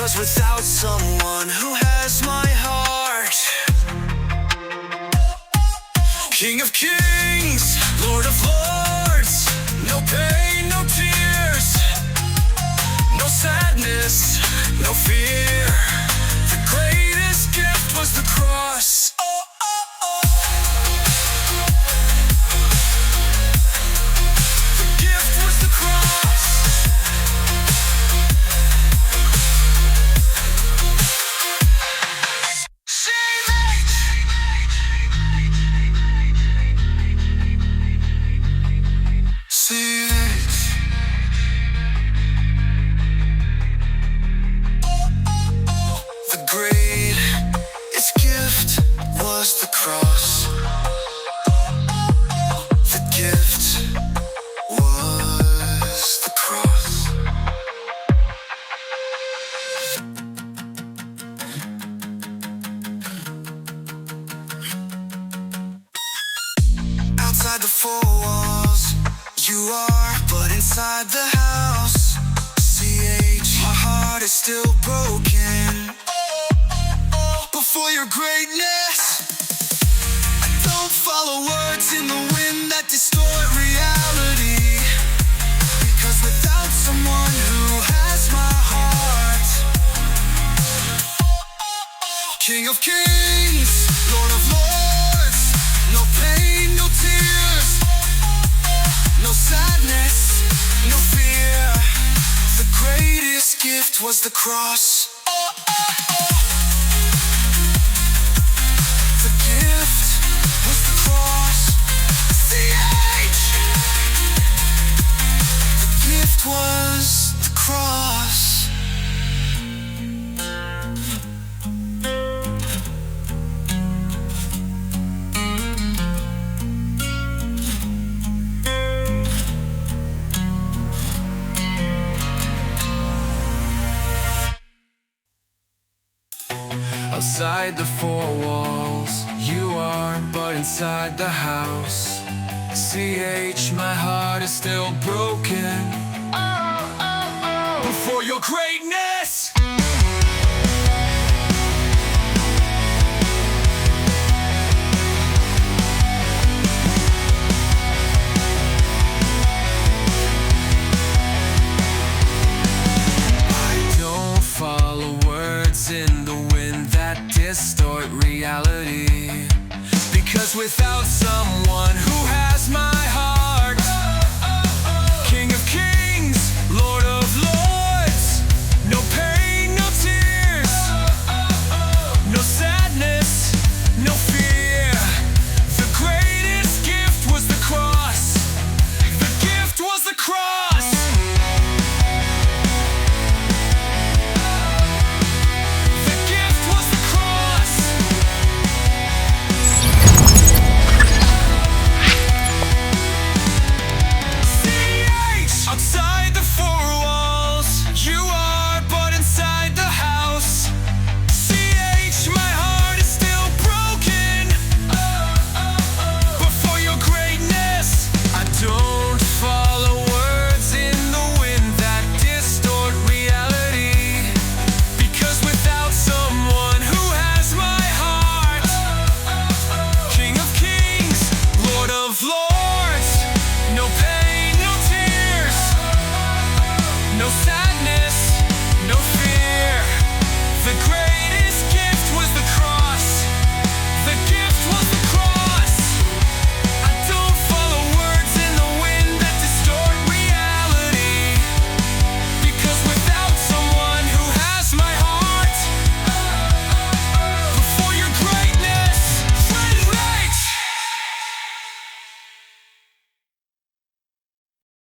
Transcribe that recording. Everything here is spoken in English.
Because without someone who has my heart, King of kings, Lord of lords, no pain, no tears, no sadness, no fear. The greatest gift was the cross. The gift was the cross. The greatest gift was the cross. The gift was the cross. Outside the four walls, you are, but inside the house, CH, my heart is still broken before your greatness. I don't follow words in the wind that distort reality, because without someone who has my heart, King of kings, Lord of lords, no pain, no tears, no sadness, no fear. The greatest gift was the cross. The gift was the cross. CH. The gift was the cross. Outside the four walls, you are, but inside the house, CH, my heart is still broken before your greatness.